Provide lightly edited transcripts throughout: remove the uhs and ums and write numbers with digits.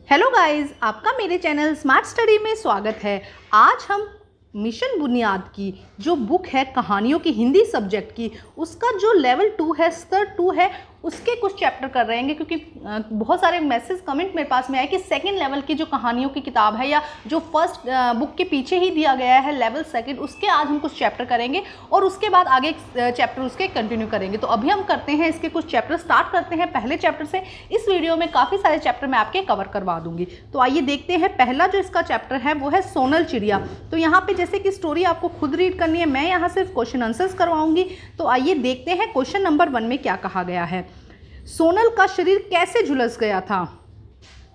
Hello guys, आपका मेरे channel smart study में स्वागत है। आज हम मिशन बुनियाद की जो बुक है कहानियों की हिंदी सब्जेक्ट की, उसका जो लेवल 2 है, स्तर 2 है, उसके कुछ चैप्टर कर रहे हैं। क्योंकि बहुत सारे मैसेज कमेंट मेरे पास में आए कि सेकंड लेवल की जो कहानियों की किताब है या जो फर्स्ट बुक के पीछे ही दिया गया है लेवल सेकंड, उसके आज हम कुछ चैप्टर करेंगे और उसके बाद आगे चैप्टर उसके कंटिन्यू करेंगे। तो अभी हम करते हैं इसके कुछ चैप्टर, स्टार्ट करते हैं पहले चैप्टर से। इस वीडियो में काफ़ी सारे चैप्टर मैं आपके कवर करवा दूंगी। तो आइए देखते हैं। पहला जो इसका चैप्टर है वो है सोनल चिड़िया। तो यहाँ पे जैसे कि स्टोरी आपको खुद रीड करनी है, मैं यहाँ सिर्फ क्वेश्चन आंसर्स करवाऊंगी। तो आइए देखते हैं क्वेश्चन नंबर 1 में क्या कहा गया है। सोनल का शरीर कैसे झुलस गया था?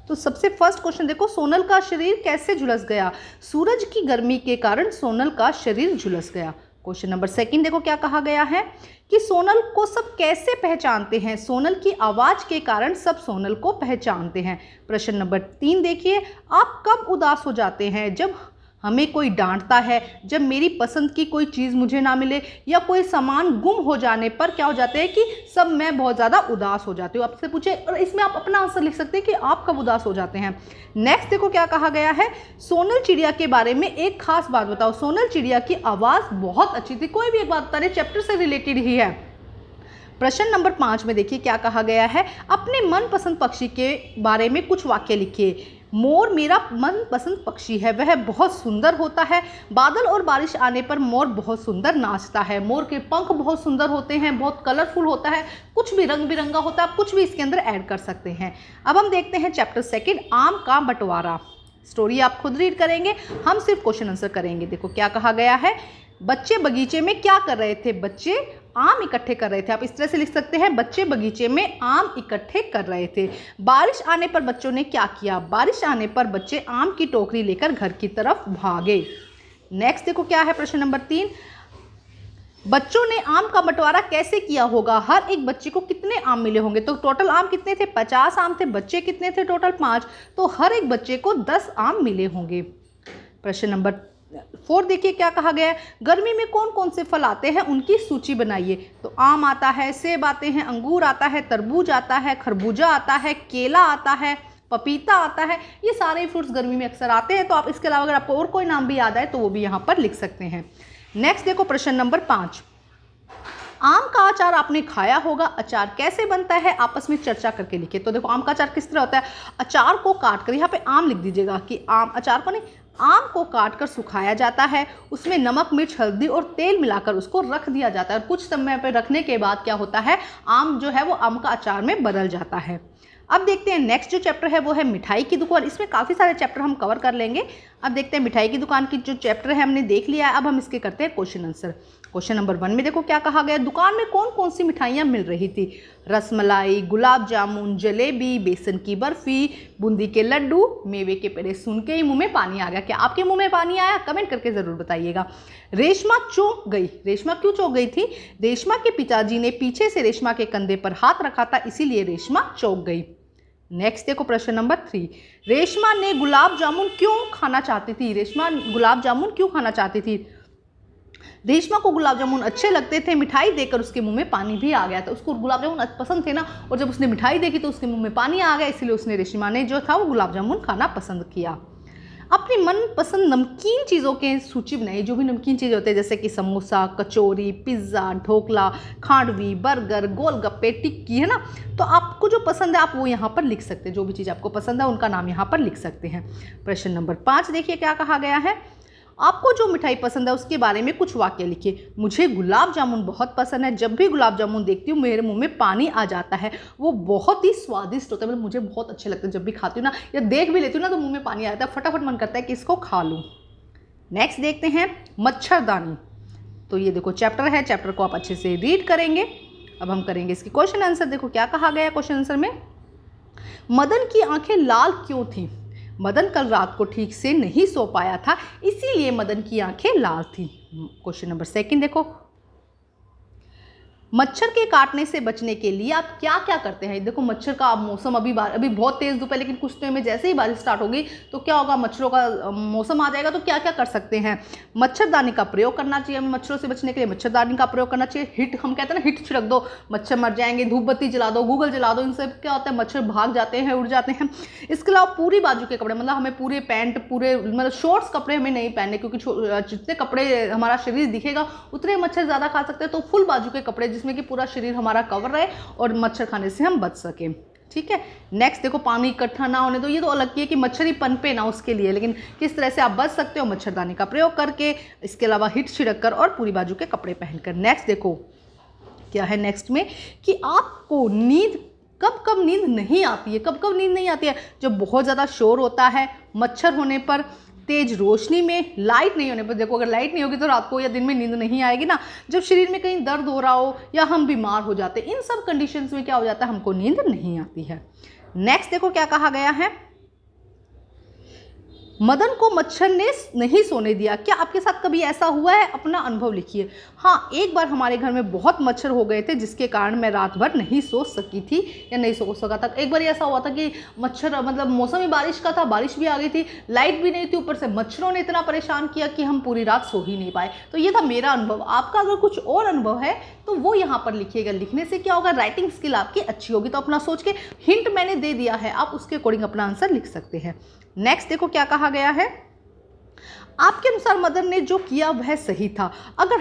तो सबसे फर्स्ट क्वेश्चन देखो, सोनल का शरीर कैसे झुलस गया? सूरज की गर्मी के कारण सोनल का शरीर झुलस गया। क्वेश्चन नंबर 2 देखो क्या कहा गया है कि सोनल को सब कैसे पहचानते हैं? सोनल की आवाज के कारण सब सोनल को पहचानते हैं। प्रश्न नंबर 3 देखिए, आप कब उदास हो जाते हैं? जब हमें कोई डांटता है, जब मेरी पसंद की कोई चीज़ मुझे ना मिले, या कोई सामान गुम हो जाने पर क्या हो जाते हैं कि सब मैं बहुत ज़्यादा उदास हो जाती हूँ। आपसे पूछे और इसमें आप अपना आंसर लिख सकते हैं कि आप कब उदास हो जाते हैं। नेक्स्ट देखो क्या कहा गया है, सोनल चिड़िया के बारे में एक खास बात बताओ। सोनल चिड़िया की आवाज़ बहुत अच्छी थी। कोई भी एक बात बता रहे, चैप्टर से रिलेटेड ही है। प्रश्न नंबर 5 में देखिए क्या कहा गया है, अपने मनपसंद पक्षी के बारे में कुछ वाक्य लिखिए। मोर मेरा मनपसंद पक्षी है, वह बहुत सुंदर होता है। बादल और बारिश आने पर मोर बहुत सुंदर नाचता है। मोर के पंख बहुत सुंदर होते हैं, बहुत कलरफुल होता है, कुछ भी रंग बिरंगा होता है। आप कुछ भी इसके अंदर ऐड कर सकते हैं। अब हम देखते हैं चैप्टर 2, आम का बंटवारा। स्टोरी आप खुद रीड करेंगे, हम सिर्फ क्वेश्चन आंसर करेंगे। देखो क्या कहा गया है, बच्चे बगीचे में क्या कर रहे थे? बच्चे आम इकट्ठे कर रहे थे। आप इस तरह से लिख सकते हैं, बच्चे बगीचे में आम इकट्ठे कर रहे थे। बारिश आने पर बच्चों ने क्या किया? बारिश आने पर बच्चे आम की टोकरी लेकर घर की तरफ भागे। नेक्स्ट देखो क्या है, प्रश्न नंबर 3, बच्चों ने आम का बंटवारा कैसे किया होगा? हर एक बच्चे को कितने आम मिले होंगे? तो टोटल आम कितने थे? 50 आम थे। बच्चे कितने थे? टोटल 5। तो हर एक बच्चे को 10 आम मिले होंगे। प्रश्न नंबर 4 देखिए क्या कहा गया है, गर्मी में कौन कौन से फल आते हैं, उनकी सूची बनाइए। तो आम आता है, सेब आते हैं, अंगूर आता है, तरबूज आता है, खरबूजा आता है, केला आता है, पपीता आता है। ये सारे फ्रूट्स गर्मी में अक्सर आते हैं। तो आप इसके अलावा अगर आपको और कोई नाम भी याद आए तो वो भी यहाँ पर लिख सकते हैं। नेक्स्ट देखो प्रश्न नंबर 5, आम का अचार आपने खाया होगा, अचार कैसे बनता है? आपस में चर्चा करके लिखे। तो देखो आम का अचार किस तरह होता है, अचार को काट कर, यहाँ पे आम लिख दीजिएगा कि आम, अचार को नहीं, आम को काट कर सुखाया जाता है, उसमें नमक मिर्च हल्दी और तेल मिलाकर उसको रख दिया जाता है। और कुछ समय पर रखने के बाद क्या होता है, आम जो है वो आम का अचार में बदल जाता है। अब देखते हैं नेक्स्ट जो चैप्टर है वो है मिठाई की दुकान। इसमें काफ़ी सारे चैप्टर हम कवर कर लेंगे। अब देखते हैं मिठाई की दुकान की जो चैप्टर है हमने देख लिया है। अब हम इसके करते हैं क्वेश्चन आंसर। क्वेश्चन नंबर 1 में देखो क्या कहा गया, दुकान में कौन कौन सी मिठाइयाँ मिल रही थी? रसमलाई, गुलाब जामुन, जलेबी, बेसन की बर्फी, बूंदी के लड्डू, मेवे के पेड़े। सुन के ही मुंह में पानी आ गया। क्या आपके मुंह में पानी आया? कमेंट करके ज़रूर बताइएगा। रेशमा चौंक गई। रेशमा क्यों चौंक गई थी? रेशमा के पिताजी ने पीछे से रेशमा के कंधे पर हाथ रखा था, इसीलिए रेशमा चौंक गई। नेक्स्ट देखो प्रश्न नंबर 3, रेशमा ने गुलाब जामुन क्यों खाना चाहती थी? रेशमा गुलाब जामुन क्यों खाना चाहती थी? रेशमा को गुलाब जामुन अच्छे लगते थे, मिठाई देखकर उसके मुंह में पानी भी आ गया था। उसको गुलाब जामुन पसंद थे ना, और जब उसने मिठाई देखी तो उसके मुंह में पानी आ गया, इसलिए उसने, रेशमा ने जो था वो गुलाब जामुन खाना पसंद किया। अपनी मनपसंद नमकीन चीज़ों के सूची बनाइए। जो भी नमकीन चीज़ होते हैं जैसे कि समोसा, कचौरी, पिज़्ज़ा, ढोकला, खांडवी, बर्गर, गोलगप्पे, टिक्की, है ना। तो आपको जो पसंद है आप वो यहाँ पर लिख सकते हैं। जो भी चीज़ आपको पसंद है उनका नाम यहाँ पर लिख सकते हैं। प्रश्न नंबर 5 देखिए क्या कहा गया है, आपको जो मिठाई पसंद है उसके बारे में कुछ वाक्य लिखिए। मुझे गुलाब जामुन बहुत पसंद है, जब भी गुलाब जामुन देखती हूँ मेरे मुंह में पानी आ जाता है। वो बहुत ही स्वादिष्ट होता है, मतलब मुझे बहुत अच्छे लगते हैं। जब भी खाती हूँ ना या देख भी लेती हूँ ना तो मुंह में पानी आ जाता है, फटाफट मन करता है कि इसको खा लूँ। नेक्स्ट देखते हैं मच्छरदानी। तो ये देखो चैप्टर है, चैप्टर को आप अच्छे से रीड करेंगे। अब हम करेंगे इसकी क्वेश्चन आंसर। देखो क्या कहा गया क्वेश्चन आंसर में, मदन की आंखें लाल क्यों थीं? मदन कल रात को ठीक से नहीं सो पाया था, इसीलिए मदन की आंखें लाल थी। क्वेश्चन नंबर 2 देखो, मच्छर के काटने से बचने के लिए आप क्या क्या करते हैं? देखो मच्छर का मौसम अभी बहुत तेज़ धूप है, लेकिन कुछ टाइम में जैसे ही बारिश स्टार्ट होगी तो क्या होगा, मच्छरों का मौसम आ जाएगा। तो क्या क्या कर सकते हैं? मच्छरदानी का प्रयोग करना चाहिए हमें मच्छरों से बचने के लिए, मच्छरदानी का प्रयोग करना चाहिए। हिट, हम कहते हैं ना, हिट छिड़क दो, मच्छर मर जाएंगे। धूप बत्ती जला दो, गूगल जला दो, इनसे क्या होता है, मच्छर भाग जाते हैं, उड़ जाते हैं। इसके अलावा पूरी बाजू के कपड़े, मतलब हमें पूरे पैंट, पूरे मतलब शॉर्ट्स कपड़े हमें नहीं पहनने, क्योंकि जितने कपड़े हमारा शरीर दिखेगा उतने मच्छर ज़्यादा खा सकते हैं। तो फुल बाजू के कपड़े जिसमें कि पूरा शरीर हमारा कवर रहे और मच्छर खाने से हम बच सकें। ठीक है। नेक्स्ट देखो, पानी इकट्ठा ना होने दो। ये तो अलग की है कि मच्छर ही पनपे ना उसके लिए, लेकिन किस तरह से आप बच सकते हो, मच्छरदानी का प्रयोग करके, इसके अलावा हिट छिड़क कर और पूरी बाजू के कपड़े पहनकर। नेक्स्ट देखो क्या है नेक्स्ट में, कि आपको नींद कब कब नींद नहीं आती है। कब कब नींद नहीं आती है? जब बहुत ज़्यादा शोर होता है, मच्छर होने पर, तेज रोशनी में, लाइट नहीं होने पर। देखो अगर लाइट नहीं होगी तो रात को या दिन में नींद नहीं आएगी ना। जब शरीर में कहीं दर्द हो रहा हो या हम बीमार हो जाते हैं, इन सब कंडीशंस में क्या हो जाता है, हमको नींद नहीं आती है। नेक्स्ट देखो क्या कहा गया है, मदन को मच्छर ने नहीं सोने दिया। क्या आपके साथ कभी ऐसा हुआ है? अपना अनुभव लिखिए। हाँ, एक बार हमारे घर में बहुत मच्छर हो गए थे, जिसके कारण मैं रात भर नहीं सो सकी थी या नहीं सो सका था। एक बार ऐसा हुआ था कि मच्छर, मतलब मौसम ही बारिश का था, बारिश भी आ गई थी, लाइट भी नहीं थी, ऊपर से मच्छरों ने इतना परेशान किया कि हम पूरी रात सो ही नहीं पाए। तो ये था मेरा अनुभव। आपका अगर कुछ और अनुभव है तो वो यहाँ पर लिखिएगा। लिखने से क्या होगा, राइटिंग स्किल आपकी अच्छी होगी। तो अपना सोच के, हिंट मैंने दे दिया है, आप उसके अकॉर्डिंग अपना आंसर लिख सकते हैं। नेक्स्ट देखो क्या कहा गया है, आपके अनुसार मदन ने जो किया वह सही था? अगर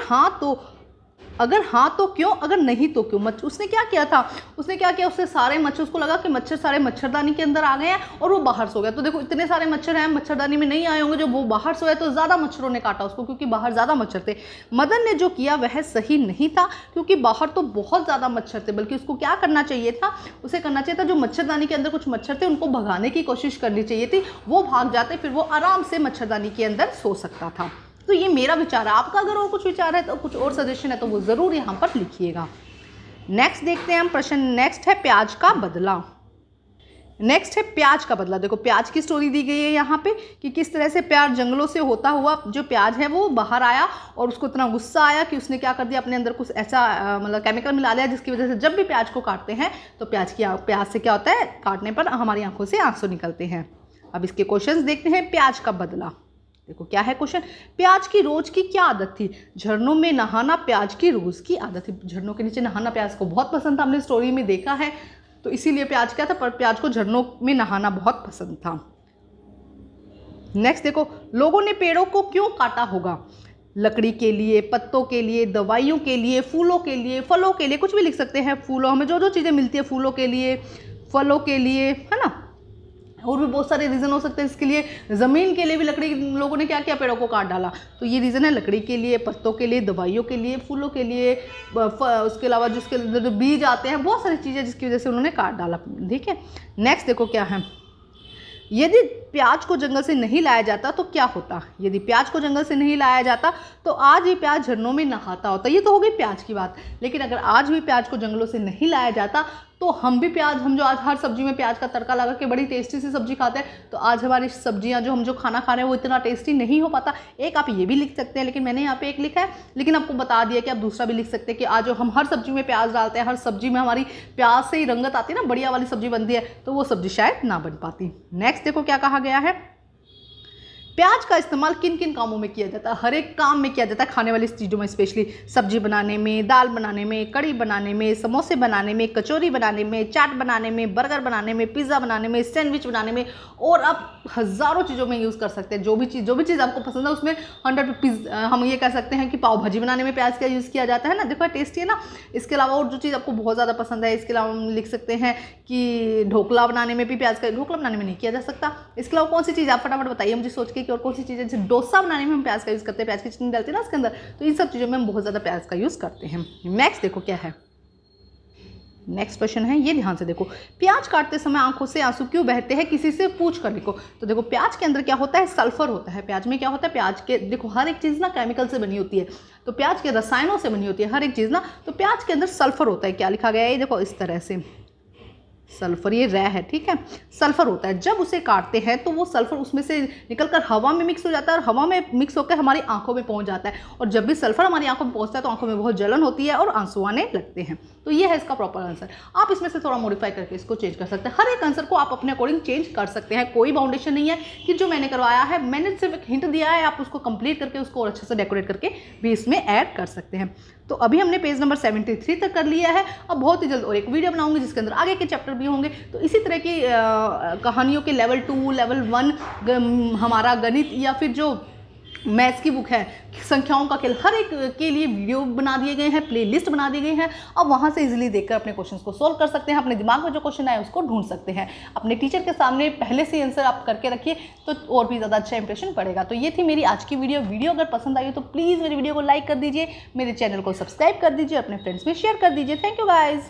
हाँ तो क्यों, अगर नहीं तो क्यों? उसने क्या किया था, उसने क्या किया, उससे सारे मच्छर, उसको लगा कि मच्छर सारे मच्छरदानी के अंदर आ गए हैं और वो बाहर सो गया। तो देखो इतने सारे मच्छर हैं, मच्छरदानी में नहीं आए होंगे, जब वो बाहर सोया तो ज़्यादा मच्छरों ने काटा उसको, क्योंकि बाहर ज़्यादा मच्छर थे। मदन ने जो किया वह सही नहीं था, क्योंकि बाहर तो बहुत ज़्यादा मच्छर थे। बल्कि उसको क्या करना चाहिए था, उसे करना चाहिए था जो मच्छरदानी के अंदर कुछ मच्छर थे उनको भगाने की कोशिश करनी चाहिए थी। वो भाग जाते, फिर वो आराम से मच्छरदानी के अंदर सो सकता था। तो ये मेरा विचार है। आपका अगर और कुछ विचार है तो, कुछ और सजेशन है तो वो ज़रूर यहाँ पर लिखिएगा। नेक्स्ट देखते हैं हम प्रश्न। नेक्स्ट है प्याज का बदला। नेक्स्ट है प्याज का बदला। देखो प्याज की स्टोरी दी गई है यहाँ पे कि किस तरह से प्याज जंगलों से होता हुआ जो प्याज है वो बाहर आया और उसको इतना गुस्सा आया कि उसने क्या कर दिया, अपने अंदर कुछ ऐसा मतलब केमिकल मिला लिया जिसकी वजह से जब भी प्याज को काटते हैं तो प्याज से क्या होता है, काटने पर हमारी आंखों से आंसू निकलते हैं। अब इसके क्वेश्चंस देखते हैं। प्याज का बदला, देखो क्या है क्वेश्चन, प्याज की रोज की क्या आदत थी? झरनों में नहाना प्याज की रोज की आदत थी। झरनों के नीचे नहाना प्याज को बहुत पसंद था, हमने स्टोरी में देखा है, तो इसीलिए प्याज क्या था, पर प्याज को झरनों में नहाना बहुत पसंद था। नेक्स्ट देखो, लोगों ने पेड़ों को क्यों काटा होगा? लकड़ी के लिए, पत्तों के लिए, दवाइयों के लिए, फूलों के लिए, फलों के लिए, कुछ भी लिख सकते हैं। फूलों, हमें जो जो चीज़ें मिलती है, फूलों के लिए, फलों के लिए, है ना। और भी बहुत सारे रीज़न हो सकते हैं इसके लिए। ज़मीन के लिए भी लकड़ी, लोगों ने क्या किया, पेड़ों को काट डाला। तो ये रीज़न है लकड़ी के लिए, पत्तों के लिए, दवाइयों के लिए, फूलों के लिए, उसके अलावा जिसके जो बीज आते हैं, बहुत सारी चीज़ें जिसकी वजह से उन्होंने काट डाला। ठीक है। नेक्स्ट देखो क्या है, यदि प्याज को जंगल से नहीं लाया जाता तो क्या होता? यदि प्याज को जंगल से नहीं लाया जाता तो आज ही प्याज झरनों में नहाता होता। ये तो हो गई प्याज की बात। लेकिन अगर आज भी प्याज को जंगलों से नहीं लाया जाता तो हम जो आज हर सब्जी में प्याज का तड़का लगा के बड़ी टेस्टी सी सब्जी खाते हैं, तो आज हमारी सब्जियां जो खाना खा रहे हैं वो इतना टेस्टी नहीं हो पाता। एक आप ये भी लिख सकते हैं, लेकिन मैंने यहाँ पे एक लिखा है, लेकिन आपको बता दिया कि आप दूसरा भी लिख सकते हैं कि आज जो हम हर सब्जी में प्याज डालते हैं, हर सब्जी में हमारी प्याज से ही रंगत आती है ना, बढ़िया वाली सब्जी बनती है, तो वो सब्जी शायद ना बन पाती। नेक्स्ट देखो क्या कहा गया है, प्याज का इस्तेमाल किन किन कामों में किया जाता है? हर एक काम में किया जाता है, खाने वाली चीज़ों में, स्पेशली सब्जी बनाने में, दाल बनाने में, कड़ी बनाने में, समोसे बनाने में, कचौरी बनाने में, चाट बनाने में, बर्गर बनाने में, पिज़्ज़ा बनाने में, सैंडविच बनाने में, और आप हज़ारों चीज़ों में यूज़ कर सकते हैं। जो भी चीज़ आपको पसंद है उसमें 100 हम ये कह सकते हैं कि पाव भाजी बनाने में प्याज का यूज़ किया जाता है ना, देखो टेस्टी है ना। इसके अलावा और जो चीज़ आपको बहुत ज़्यादा पसंद है, इसके अलावा हम लिख सकते हैं कि ढोकला बनाने में भी प्याज का, ढोकला बनाने में नहीं किया जा सकता। इसके अलावा कौन सी चीज़, आप फटाफट बताइए मुझे सोच के, और कौन सी चीज़ें, जैसे डोसा बनाने में हम प्याज का यूज़ करते हैं, प्याज की चटनी डालते हैं ना उसके अंदर, तो इन सब चीज़ों में हम बहुत ज़्यादा प्याज का यूज़ करते हैं। नेक्स्ट देखो क्या है, नेक्स्ट क्वेश्चन है, ये ध्यान से देखो, प्याज काटते समय आंखों से आंसू क्यों बहते हैं? किसी से पूछ कर लिखो। तो देखो प्याज के अंदर क्या होता है, सल्फर होता है। प्याज में क्या होता है, प्याज के, देखो हर एक चीज़ ना केमिकल से बनी होती है, तो प्याज के रसायनों से बनी होती है हर एक चीज़ ना, तो प्याज के अंदर सल्फर होता है। क्या लिखा गया है, ये देखो इस तरह से, सल्फर, ये रै है, ठीक है। सल्फर होता है, जब उसे काटते हैं तो वो सल्फर उसमें से निकलकर हवा में मिक्स हो जाता है और हवा में मिक्स होकर हमारी आंखों में पहुंच जाता है, और जब भी सल्फर हमारी आंखों में पहुंचता है तो आंखों में बहुत जलन होती है और आंसू आने लगते हैं। तो ये है इसका प्रॉपर आंसर। आप इसमें से थोड़ा मॉडिफाई करके इसको चेंज कर सकते हैं। हर एक आंसर को आप अपने अकॉर्डिंग चेंज कर सकते हैं, कोई बाउंडेशन नहीं है कि जो मैंने करवाया है, मैंने सिर्फ एक हिंट दिया है, आप उसको कंप्लीट करके उसको अच्छे से डेकोरेट करके भी इसमें ऐड कर सकते हैं। तो अभी हमने पेज नंबर 73 तक कर लिया है। अब बहुत ही जल्द और एक वीडियो बनाऊंगी जिसके अंदर आगे के चैप्टर भी होंगे। तो इसी तरह की कहानियों के लेवल 2, लेवल 1, हमारा गणित या फिर जो मैथ्स की बुक है, संख्याओं का खेल, हर एक के लिए वीडियो बना दिए गए हैं, प्लेलिस्ट बना दी गई है। अब वहाँ से इजीली देखकर अपने क्वेश्चंस को सॉल्व कर सकते हैं, अपने दिमाग में जो क्वेश्चन आए उसको ढूंढ सकते हैं। अपने टीचर के सामने पहले से आंसर आप करके रखिए तो और भी ज़्यादा अच्छा इंप्रेशन पड़ेगा। तो ये थी मेरी आज की वीडियो अगर पसंद आई तो प्लीज़ मेरी वीडियो को लाइक कर दीजिए, मेरे चैनल को सब्सक्राइब कर दीजिए, अपने फ्रेंड्स में शेयर कर दीजिए। Thank you guys.